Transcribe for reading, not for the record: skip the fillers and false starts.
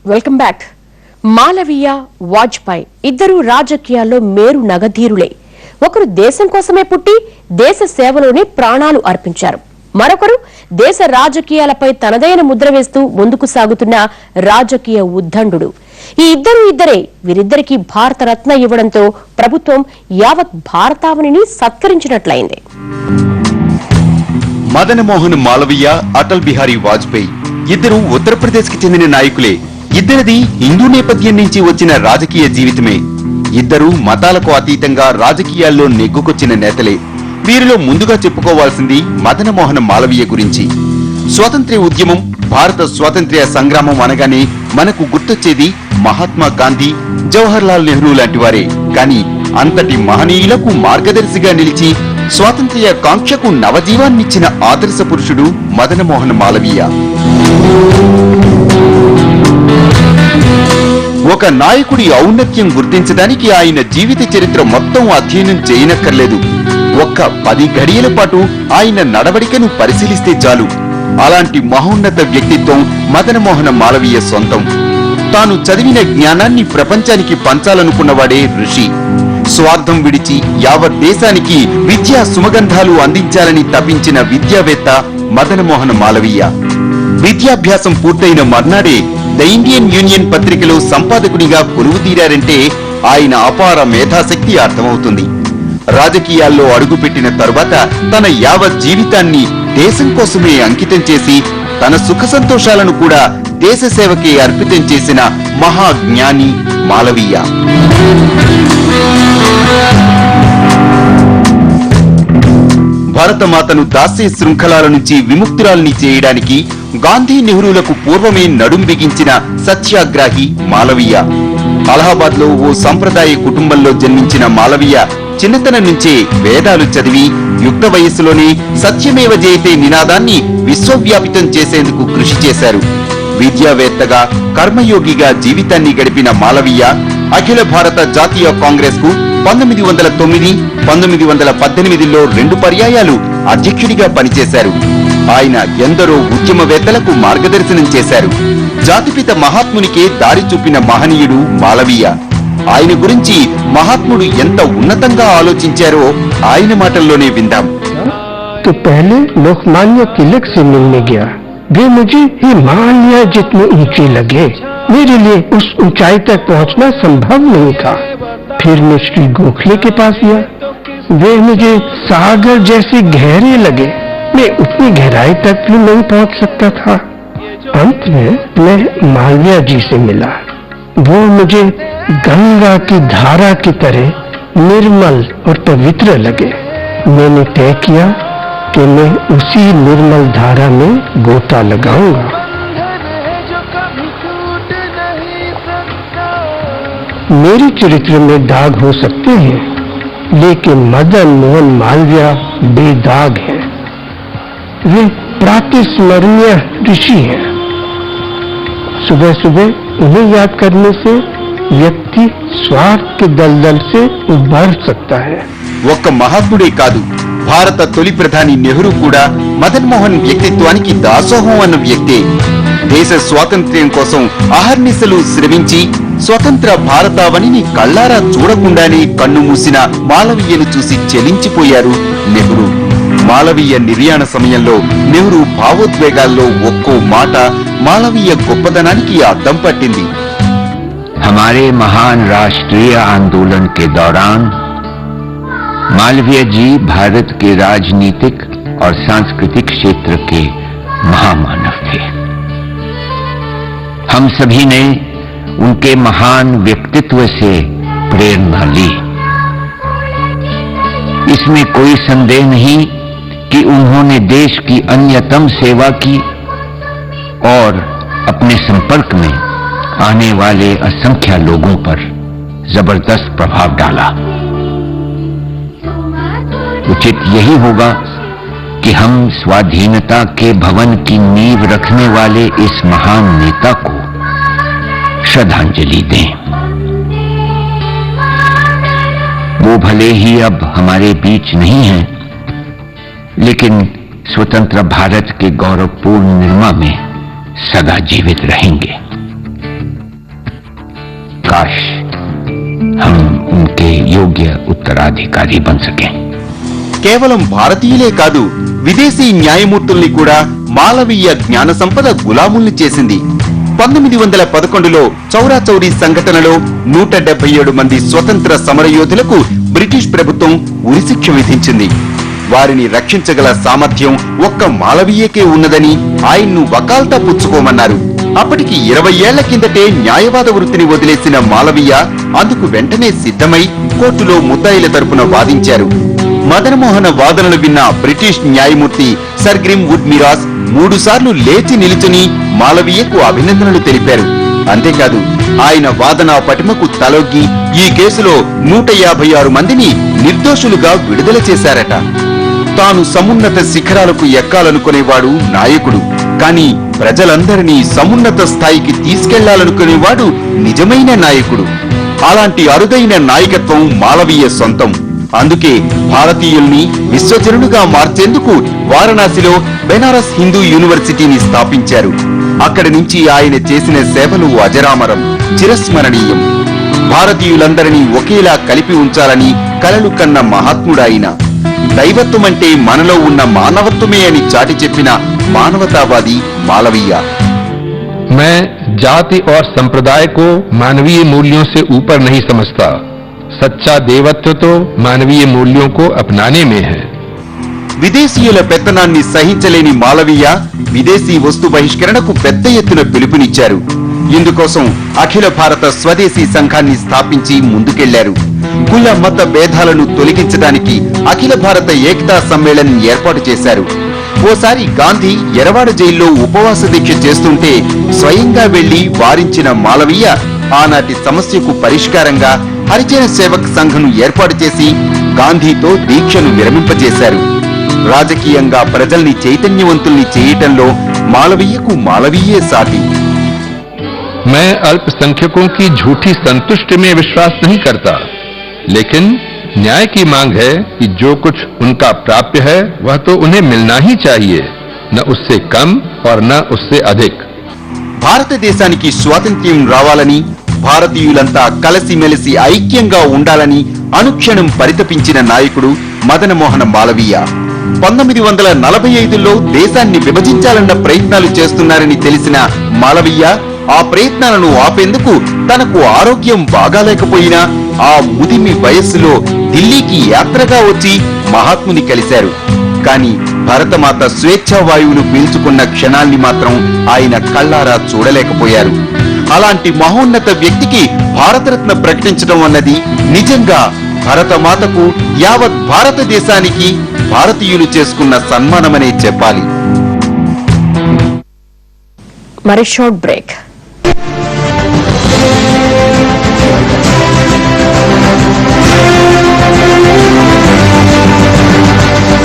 Welcome back. Malaviya, Vajpayee ఇద్దరు రాజకీయాల్లో మేరు నగధీరులే. ఒకరు దేశం కోసమే పుట్టి దేశ సేవలోనే ప్రాణాలు అర్పించారు. మరొకరు దేశ రాజకీయాలపై తనదైన ముద్ర వేస్తూ ముందుకు సాగుతున్న రాజకీయ ఉద్దండు. ఈ ఇద్దరే వీరిద్దరికీ భారతరత్న ఇవ్వడంతో ప్రభుత్వం యావత్ భారతావనిని సత్కరించినట్లయింది. మదన్ మోహన్ మాలవీయ, అటల్ బిహారీ వాజ్పేయి ఇద్దరు ఉత్తరప్రదేశ్ కి చెందిన నాయకులే. ఇద్దరిది హిందూ నేపథ్యం నుంచి వచ్చిన రాజకీయ జీవితమే. ఇద్దరు మతాలకు అతీతంగా రాజకీయాల్లో నెగ్గుకొచ్చిన నేతలే. వీరిలో ముందుగా చెప్పుకోవాల్సింది మదన్ మోహన్ మాలవీయ గురించి. స్వాతంత్ర్య ఉద్యమం, భారత స్వాతంత్ర్య సంగ్రామం అనగానే మనకు గుర్తొచ్చేది మహాత్మా గాంధీ, జవహర్ లాల్ నెహ్రూ లాంటి వారే. కానీ అంతటి మహనీయులకు మార్గదర్శిగా నిలిచి స్వాతంత్ర్య కాంక్షకు నవజీవాన్నిచ్చిన ఆదర్శ పురుషుడు మదన్ మోహన్ మాలవీయ. ఒక నాయకుడి ఔన్నత్యం గుర్తించడానికి ఆయన జీవిత చరిత్ర మొత్తం అధ్యయనం చేయనక్కర్లేదు. ఒక్క 10 గడియల పాటు ఆయన నడవడికను పరిశీలిస్తే చాలు. అలాంటి మహోన్నత వ్యక్తిత్వం మదన్ మోహన్ మాలవీయ సొంతం. తాను చదివిన జ్ఞానాన్ని ప్రపంచానికి పంచాలనుకున్నవాడే ఋషి. స్వార్థం విడిచి యావత్ దేశానికి విద్యా సుమగంధాలు అందించాలని తపించిన విద్యావేత్త మదన్ మోహన్ మాలవీయ. విద్యాభ్యాసం పూర్తయిన మర్నాడే ద ఇండియన్ యూనియన్ పత్రికలో సంపాదకునిగా కొలువు తీరారంటే ఆయన అపార మేధాశక్తి అర్థమవుతుంది. రాజకీయాల్లో అడుగుపెట్టిన తరువాత తన యావత్ జీవితాన్ని దేశం కోసమే అంకితం చేసి తన సుఖ సంతోషాలను కూడా దేశ సేవకే అర్పితం చేసిన మహాజ్ఞాని మాలవీయ. భారతమాతను దాస్య శృంఖలాల నుంచి విముక్తురాల్ని చేయడానికి గాంధీ, నెహ్రూలకు పూర్వమే నడుం బిగించిన సత్యాగ్రాహి మాలవీయ. అలహాబాద్ లో ఓ సంప్రదాయ కుటుంబంలో జన్మించిన మాలవీయ చిన్నతనం నుంచే వేదాలు చదివి యుక్త వయస్సులోనే సత్యమేవ జయతే నినాదాన్ని విశ్వవ్యాపితం చేసేందుకు కృషి చేశారు. విద్యావేత్తగా, కర్మయోగిగా జీవితాన్ని గడిపిన మాలవీయ అఖిల భారత జాతీయ కాంగ్రెస్ కు 1909, 1918లో 2 పర్యాయాలు అధ్యక్షుడిగా పనిచేశారు. ఆయన ఎందరో ఉద్యమవేత్తలకు మార్గదర్శనం చేశారు. జాతిపిత మహాత్మునికే దారి చూపిన మహనీయుడు మాలవీయ. ఆయన గురించి మహాత్ముడు ఎంత ఉన్నతంగా ఆలోచించారో ఆయన మాటల్లోనే విందాం. तो पहले लोकमान्य तिलक से मिलने गया. वे मुझे हिमालय जितने ऊंचे लगे. मेरे लिए उस ऊंचाई तक पहुंचना संभव नहीं था. फिर मैं श्री गोखले के पास गया. वे मुझे सागर जैसे गहरे लगे. मैं उतनी गहराई तक भी नहीं पहुंच सकता था. अंत में मैं मालवीय जी से मिला. वो मुझे गंगा की धारा की तरह निर्मल और पवित्र लगे. मैंने तय किया कि मैं उसी निर्मल धारा में गोता लगाऊंगा. मेरे चरित्र में दाग हो सकते हैं, लेकिन मदन मोहन मालवीय बेदाग हैं. वे प्रातस्मरणीय ऋषि हैं. सुबह सुबह उन्हें याद करने से వ్యక్తి స్వార్థ దల్దల్ से उबर सकता है. ఒక్క మహాత్ముడే కాదు, భారత తొలి ప్రధాని నెహ్రూ కూడా మదన్ మోహన్ వ్యక్తిత్వానికి దాసోహం అన్న వ్యక్తే. దేశ స్వాతంత్ర్యం కోసం అహర్నిశలు శ్రమించి స్వతంత్ర భారతావనిని కళ్లారా చూడకుండానే కన్ను మూసిన మాలవీయను చూసి చెలించిపోయారు నెహ్రూ. మాలవీయ నిర్యాణ సమయంలో నెహ్రూ భావోద్వేగాల్లో ఒక్కో మాట మాలవీయ గొప్పదనానికి అద్దం పట్టింది. हमारे महान राष्ट्रीय आंदोलन के दौरान मालवीय जी भारत के राजनीतिक और सांस्कृतिक क्षेत्र के महामानव थे. हम सभी ने उनके महान व्यक्तित्व से प्रेरणा ली. इसमें कोई संदेह नहीं कि उन्होंने देश की अन्यतम सेवा की और अपने संपर्क में आने वाले असंख्य लोगों पर जबरदस्त प्रभाव डाला. उचित यही होगा कि हम स्वाधीनता के भवन की नींव रखने वाले इस महान नेता को श्रद्धांजलि दें. वो भले ही अब हमारे बीच नहीं हैं, लेकिन स्वतंत्र भारत के गौरवपूर्ण निर्माण में सदा जीवित रहेंगे. काश हम उनके योग्य उत्तराधिकारी बन सकें। కేవలం భారతీయులే కాదు, విదేశీ న్యాయమూర్తుల్ని కూడా మాలవీయ జ్ఞాన సంపద గులాముల్ని చేసింది. 1911లో చౌరాచౌరీ సంఘటనలో 177 మంది స్వతంత్ర సమరయోధులకు బ్రిటిష్ ప్రభుత్వం ఉరిశిక్ష విధించింది. వారిని రక్షించగల సామర్థ్యం ఒక్క మాలవీయకే ఉన్నదని ఆయన్ను వకాల్తా పుచ్చుకోమన్నారు. అప్పటికి 20 ఏళ్ల కిందటే న్యాయవాద వృత్తిని వదిలేసిన మాలవీయ అందుకు వెంటనే సిద్ధమై కోర్టులో ముద్దాయిల తరపున వాదించారు. మదనమోహన వాదనలు విన్న బ్రిటిష్ న్యాయమూర్తి సర్ గ్రిమ్ వుడ్ మిరాస్ 3 సార్లు లేచి నిలుచుని మాలవీయకు అభినందనలు తెలిపారు. అంతేకాదు, ఆయన వాదనా పటిమకు తలొగ్గి ఈ కేసులో 156 మందిని నిర్దోషులుగా విడుదల చేశారట. తాను సమున్నత శిఖరాలకు ఎక్కాలనుకునేవాడు నాయకుడు, కానీ ప్రజలందరినీ సమున్నత స్థాయికి తీసుకెళ్లాలనుకునేవాడు నిజమైన నాయకుడు. అలాంటి అరుదైన నాయకత్వం మాలవీయ సొంతం. అందుకే భారతీయుల్ని విశ్వజనులుగా మార్చేందుకు వారణాసిలో బెనారస్ హిందూ యూనివర్సిటీని స్థాపించారు. అక్కడి నుంచి ఆయన చేసిన సేవలు అజరామరం, చిరస్మరణీయం. భారతీయులందరినీ ఒకేలా కలిపి ఉంచాలని కలలు కన్న మహాత్ముడాయన. దైవత్వమంటే మనలో ఉన్న మానవత్వమే అని చాటి చెప్పిన మానవతావాది మాలవీయ. मैं जाति और संप्रदाय को मानवीय मूल्यों से ऊपर नहीं समझता। सच्चा देवत्व तो मानवीय मूल्यों को अपनाने में है। విదేశీయుల పెత్తనాన్ని సహించలేని మాలవీయ విదేశీ వస్తు బహిష్కరణకు పెద్ద ఎత్తున పిలుపునిచ్చారు. ఇందుకోసం అఖిల భారత స్వదేశీ సంఘాన్ని స్థాపించి ముందుకెళ్లారు. కుల మత భేదాలను తొలగించడానికి అఖిల భారత ఏకతా సమ్మేళనం ఏర్పాటు చేశారు. ఓసారి గాంధీ ఎరవాడ జైల్లో ఉపవాస దీక్ష చేస్తుంటే స్వయంగా వెళ్లి వారించిన మాలవీయ ఆనాటి సమస్యకు పరిష్కారంగా హరిజన సేవక్ సంఘ్ను ఏర్పాటు చేసి గాంధీతో దీక్షను విరమింపజేశారు. రాజకీయంగా ప్రజల్ని చైతన్యవంతుల్ని చేయటంలో మాలవీయకు మాలవీయే సాటి. मैं अल्पसंख्यकों की झूठी संतुष्टि में विश्वास नहीं करता, लेकिन न्याय की मांग है कि जो कुछ उनका प्राप्य है वह तो उन्हें मिलना ही चाहिए, न उससे कम और न उससे अधिक. భారతదేశానికి స్వాతంత్ర్యం రావాలని, భారతీయులంతా కలిసిమెలిసి ఐక్యంగా ఉండాలని అనుక్షణం పరితపించిన నాయకుడు మదనమోహన మాలవీయ. 1945లో దేశాన్ని విభజించాలన్న ప్రయత్నాలు చేస్తున్నారని తెలిసిన మాలవీయ ఆ ప్రయత్నాలను ఆపేందుకు తనకు ఆరోగ్యం బాగాలేకపోయినా ఆ ముదిమి వయస్సులో ఢిల్లీకి యాత్రగా వచ్చి మహాత్ముని కలిశారు. కానీ భరతమాత స్వేచ్ఛావాయువును పీల్చుకున్న క్షణాల్ని మాత్రం ఆయన కళ్ళారా చూడలేకపోయారు. అలాంటి మహోన్నత వ్యక్తికి భారతరత్న ప్రకటించడం అన్నది నిజంగా భరతమాతకు, యావత్ భారతదేశానికి భారతీయులు చేసుకున్న సన్మానమనే చెప్పాలి. మరి షార్ట్ బ్రేక్.